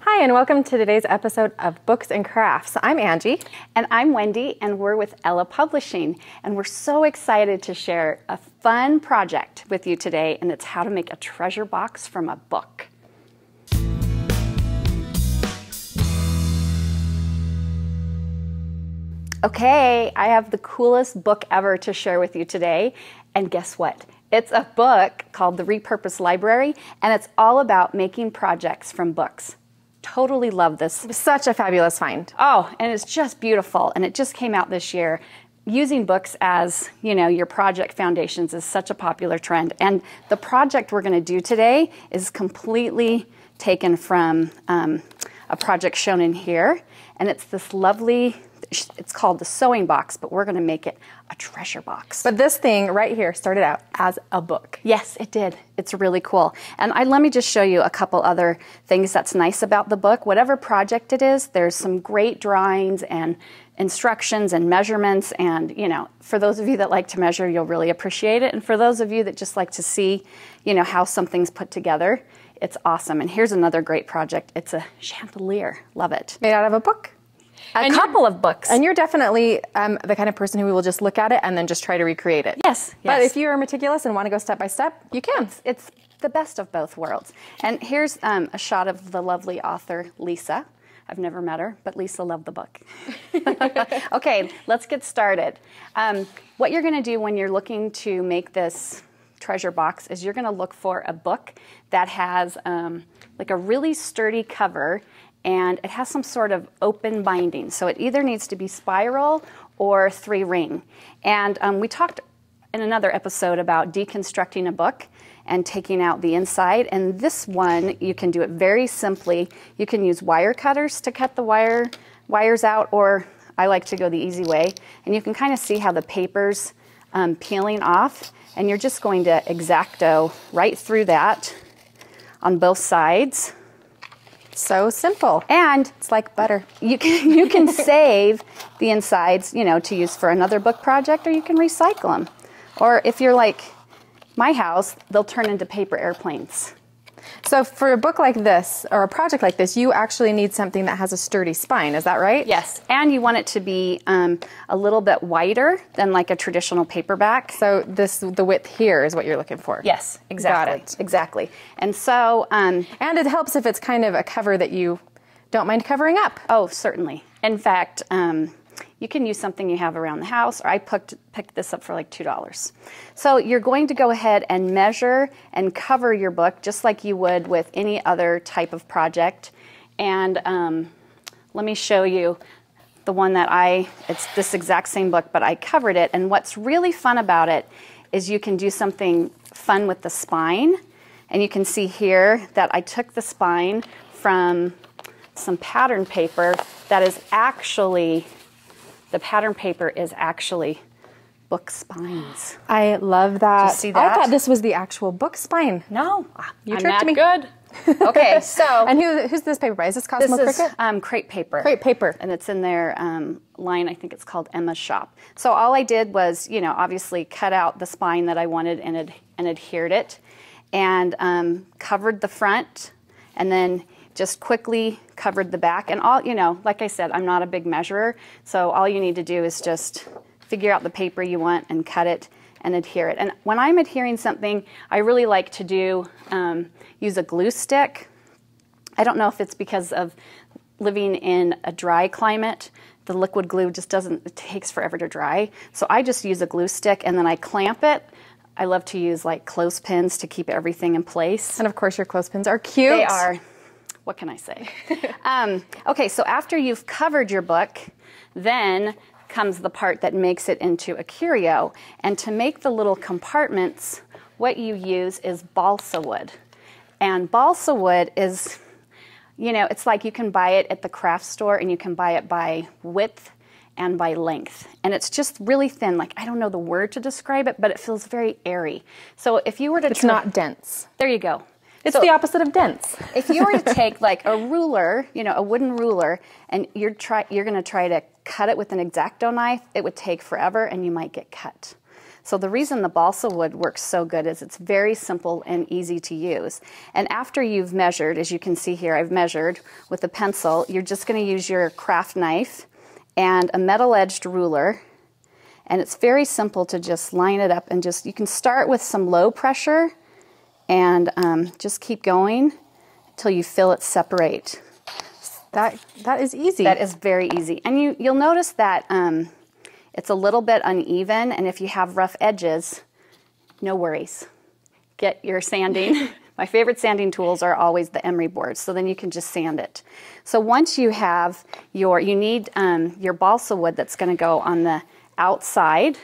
Hi, and welcome to today's episode of Books and Crafts. I'm Angie. And I'm Wendy, and we're with Ella Publishing. And we're so excited to share a fun project with you today, and it's how to make a treasure box from a book. Okay, I have the coolest book ever to share with you today. And guess what? It's a book called The Repurposed Library, and it's all about making projects from books. Totally love this. Such a fabulous find. Oh, and it's just beautiful, and it just came out this year. Using books as, your project foundations is such a popular trend. And the project we're going to do today is completely taken from a project shown in here, and it's this lovely, it's called the sewing box, but we're going to make it a treasure box. But this thing right here started out as a book. Yes, it did. It's really cool. And let me just show you a couple other things that's nice about the book. Whatever project it is, there's some great drawings and instructions and measurements. And, for those of you that like to measure, you'll really appreciate it. And for those of you that just like to see, how something's put together, it's awesome. And here's another great project. It's a chandelier. Love it. Made out of a book. A couple of books. And you're definitely the kind of person who will just look at it and then just try to recreate it. Yes. But if you are meticulous and want to go step by step, you can. It's the best of both worlds. And here's a shot of the lovely author, Lisa. I've never met her, but Lisa loved the book. Okay, let's get started. What you're going to do when you're looking to make this treasure box is you're going to look for a book that has like a really sturdy cover, and it has some sort of open binding. So it either needs to be spiral or 3-ring. And we talked in another episode about deconstructing a book and taking out the inside. And this one, you can do it very simply. You can use wire cutters to cut the wires out, or I like to go the easy way. And you can kind of see how the paper's peeling off. And you're just going to X-Acto right through that on both sides. So simple. And it's like butter. You can save the insides, to use for another book project, or you can recycle them. Or if you're like my house, they'll turn into paper airplanes. So for a book like this, or a project like this, you actually need something that has a sturdy spine. Is that right? Yes. And you want it to be a little bit wider than like a traditional paperback. So the width here is what you're looking for. Yes, exactly. Got it. Exactly. And so... and it helps if it's kind of a cover that you don't mind covering up. Oh, certainly. In fact, you can use something you have around the house, or I picked this up for like $2. So you're going to go ahead and measure and cover your book just like you would with any other type of project. And let me show you the one that it's this exact same book, but I covered it. And what's really fun about it is you can do something fun with the spine. And you can see here that I took the spine from some pattern paper that is actually... The pattern paper is actually book spines. I love that. Did you see that? I thought this was the actual book spine. No, you I'm tricked not me. Good. Okay, so and who's this paper by? Is this Cosmo this Cricket? is crepe paper. Crepe paper, and it's in their line. I think it's called Emma's Shop. So all I did was, obviously cut out the spine that I wanted and adhered it, and covered the front, and then just quickly covered the back. And all, like I said, I'm not a big measurer, so all you need to do is just figure out the paper you want and cut it and adhere it. And when I'm adhering something, I really like to do use a glue stick. I don't know if it's because of living in a dry climate. The liquid glue just it takes forever to dry. So I just use a glue stick and then I clamp it. I love to use like clothespins to keep everything in place. And of course your clothespins are cute. They are. What can I say? Okay, so after you've covered your book, then comes the part that makes it into a curio. And to make the little compartments, what you use is balsa wood. And balsa wood is, it's like you can buy it at the craft store, and you can buy it by width and by length. And it's just really thin. Like, I don't know the word to describe it, but it feels very airy. So if you were to... It's not dense. There you go. It's the opposite of dense. If you were to take like a ruler, a wooden ruler, and you're going to try to cut it with an X-Acto knife, it would take forever and you might get cut. So the reason the balsa wood works so good is it's very simple and easy to use. And after you've measured, as you can see here, I've measured with a pencil, you're just going to use your craft knife and a metal-edged ruler. And it's very simple to just line it up and just, you can start with some low pressure and just keep going until you feel it separate. That is easy. That is very easy. And you'll notice that it's a little bit uneven, and if you have rough edges, no worries. Get your sanding. My favorite sanding tools are always the emery boards, so then you can just sand it. So once you have you need your balsa wood that's going to go on the outside.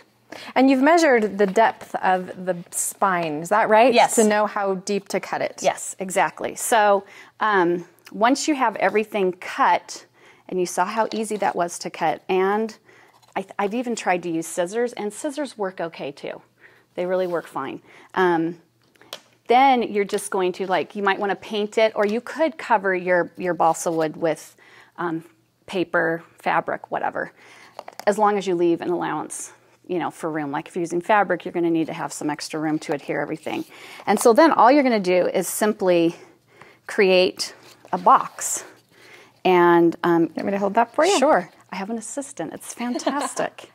And you've measured the depth of the spine, is that right? Yes. To know how deep to cut it. Yes, exactly. So once you have everything cut, and you saw how easy that was to cut, and I've even tried to use scissors, and scissors work okay too. They really work fine. Then you're just going to, you might want to paint it, or you could cover your balsa wood with paper, fabric, whatever, as long as you leave an allowance, for room. Like if you're using fabric, you're going to need to have some extra room to adhere everything. And so then all you're going to do is simply create a box. And you want me to hold that for you? Sure. I have an assistant. It's fantastic.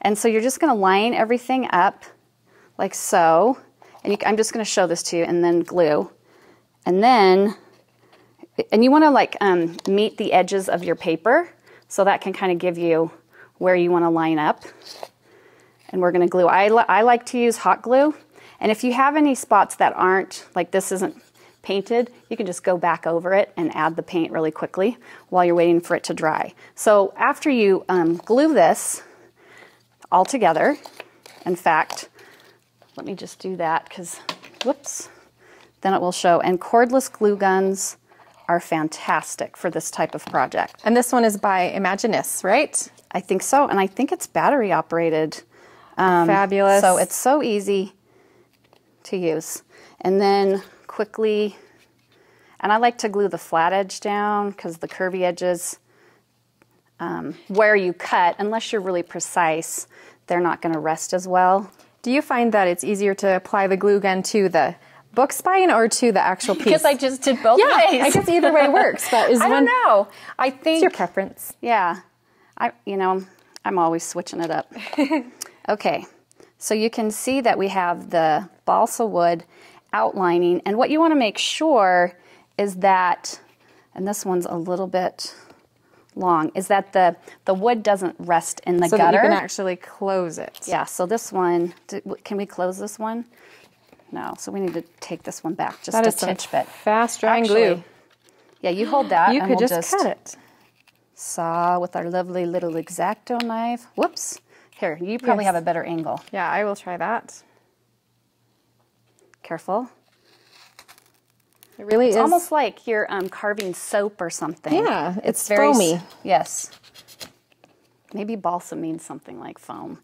And so you're just going to line everything up like so. And I'm just going to show this to you, and then glue. And then, and you want to meet the edges of your paper, so that can kind of give you where you want to line up. And we're going to glue. I like to use hot glue. And if you have any spots that aren't, like this isn't painted, you can just go back over it and add the paint really quickly while you're waiting for it to dry. So after you glue this all together, in fact, let me just do that because, whoops, then it will show. And cordless glue guns are fantastic for this type of project. And this one is by Imaginis, right? I think so, and I think it's battery operated. Fabulous. So it's so easy to use. And then quickly, and I like to glue the flat edge down because the curvy edges, where you cut, unless you're really precise, they're not going to rest as well. Do you find that it's easier to apply the glue gun to the book spine or to the actual piece? Because I just did both ways. I guess either way works. But I don't know. I think it's your preference. Yeah, I'm always switching it up. Okay, so you can see that we have the balsa wood outlining, and what you want to make sure is that, and this one's a little bit long, is that the wood doesn't rest in the gutter. So that you can actually close it. Yeah, so this one, can we close this one? No, so we need to take this one back just a titch bit. Fast drying glue. Yeah, you hold that. You could just cut it. Saw with our lovely little X-Acto knife. Whoops. Here, you probably have a better angle. Yeah, I will try that. Careful. It really is. It's almost like you're carving soap or something. Yeah, it's very foamy. Yes. Maybe balsa means something like foam.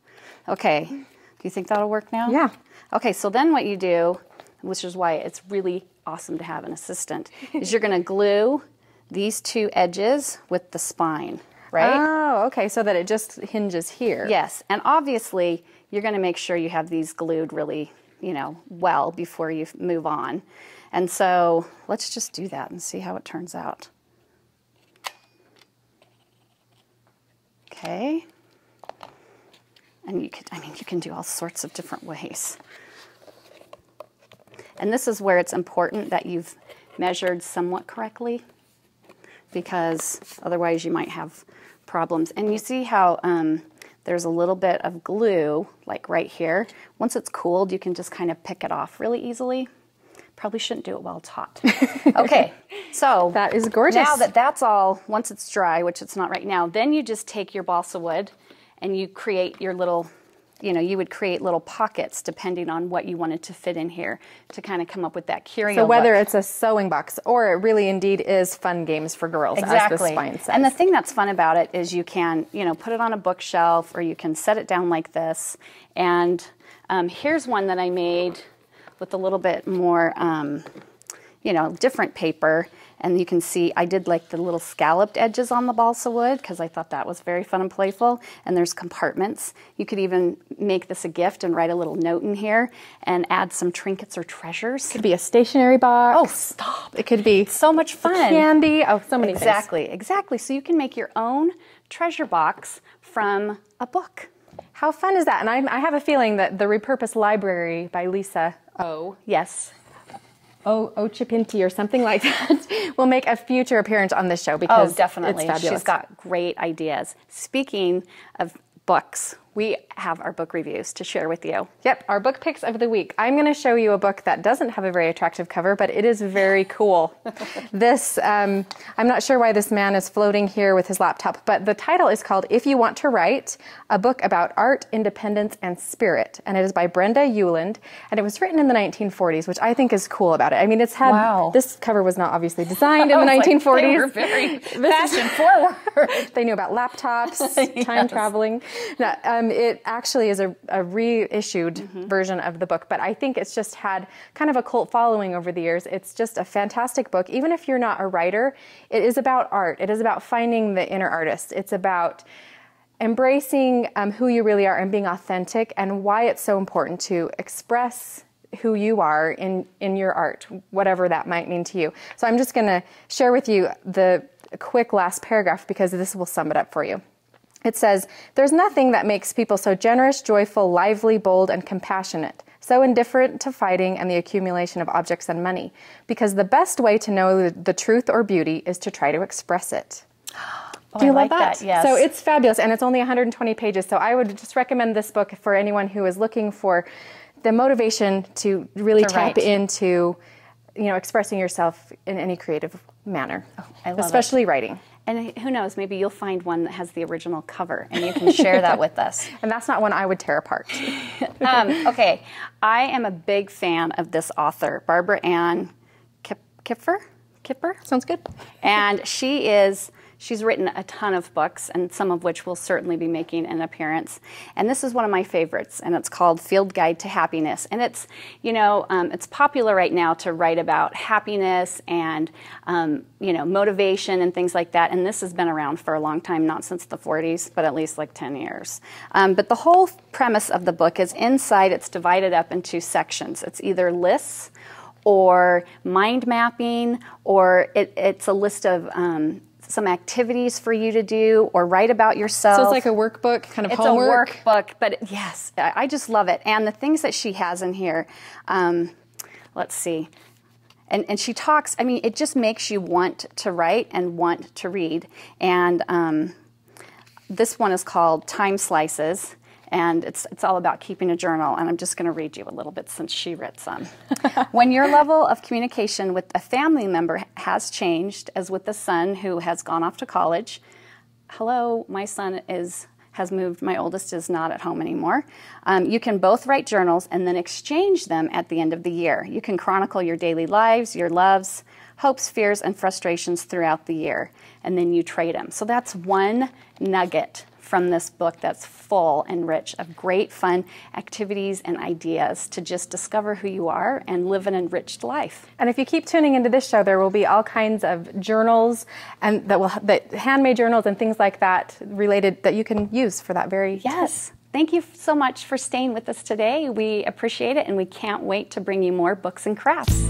Okay. Do you think that'll work now? Yeah. Okay, so then what you do, which is why it's really awesome to have an assistant, is you're going to glue these two edges with the spine, right? Oh, okay, so that it just hinges here. Yes, and obviously you're going to make sure you have these glued really, well before you move on. And so let's just do that and see how it turns out. Okay. And you can do all sorts of different ways. And this is where it's important that you've measured somewhat correctly, because otherwise you might have problems. And you see how there's a little bit of glue, like right here. Once it's cooled, you can just kind of pick it off really easily. Probably shouldn't do it while it's hot. Okay, so that is gorgeous. Now that's all, once it's dry, which it's not right now, then you just take your balsa wood and you create your little, you would create little pockets depending on what you wanted to fit in here to kind of come up with that curio So whether look. it's a sewing box or it really indeed is fun games for girls, exactly. as the spine says. And the thing that's fun about it is you can, put it on a bookshelf, or you can set it down like this. And here's one that I made with a little bit more, different paper. And you can see I did like the little scalloped edges on the balsa wood because I thought that was very fun and playful. And there's compartments. You could even make this a gift and write a little note in here and add some trinkets or treasures. It could be a stationery box. Oh, stop. It could be so much fun. Candy. Oh, so many things. Exactly. So you can make your own treasure box from a book. How fun is that? And I have a feeling that the Repurposed Library by Lisa Yes. Chipinti or something like that will make a future appearance on this show because definitely. It's fabulous. She's got great ideas. Speaking of books, we have our book reviews to share with you. Yep, our book picks of the week. I'm going to show you a book that doesn't have a very attractive cover, but it is very cool. This, I'm not sure why this man is floating here with his laptop, but the title is called If You Want to Write, a book about art, independence, and spirit. And it is by Brenda Euland, and it was written in the 1940s, which I think is cool about it. I mean, it's had, this cover was not obviously designed in the 1940s. Like, they were very fashion forward. They knew about laptops, time traveling. No, it actually is a reissued version of the book, but I think it's just had kind of a cult following over the years. It's just a fantastic book. Even if you're not a writer, it is about art. It is about finding the inner artist. It's about embracing who you really are and being authentic and why it's so important to express who you are in your art, whatever that might mean to you. So I'm just going to share with you the quick last paragraph because this will sum it up for you. It says, "There's nothing that makes people so generous, joyful, lively, bold, and compassionate, so indifferent to fighting and the accumulation of objects and money, because the best way to know the truth or beauty is to try to express it." Oh, Do you I love like that? Yes. So it's fabulous, and it's only 120 pages, so I would just recommend this book for anyone who is looking for the motivation to really tap into, expressing yourself in any creative manner, especially writing. And who knows, maybe you'll find one that has the original cover and you can share that with us. And that's not one I would tear apart. Okay, I am a big fan of this author, Barbara Ann Kipper? Sounds good. And she's written a ton of books, and some of which will certainly be making an appearance. And this is one of my favorites, and it's called Field Guide to Happiness. And it's, it's popular right now to write about happiness and, motivation and things like that. And this has been around for a long time, not since the 40s, but at least like 10 years. But the whole premise of the book is inside it's divided up into sections. It's either lists or mind mapping, or it's a list of some activities for you to do or write about yourself. So it's like a workbook, kind of homework? It's a workbook, but yes, I just love it. And the things that she has in here, let's see. And she talks, it just makes you want to write and want to read. And this one is called Time Slices. And it's all about keeping a journal, and I'm just going to read you a little bit since she wrote some. When your level of communication with a family member has changed, as with the son who has gone off to college. Hello, my son has moved. My oldest is not at home anymore. You can both write journals and then exchange them at the end of the year. You can chronicle your daily lives, your loves, hopes, fears, and frustrations throughout the year, and then you trade them. So that's one nugget from this book that's full and rich of great fun activities and ideas to just discover who you are and live an enriched life. And if you keep tuning into this show, there will be all kinds of journals and that handmade journals and things like that related that you can use for that very Yes. Thank you so much for staying with us today. We appreciate it, and we can't wait to bring you more books and crafts.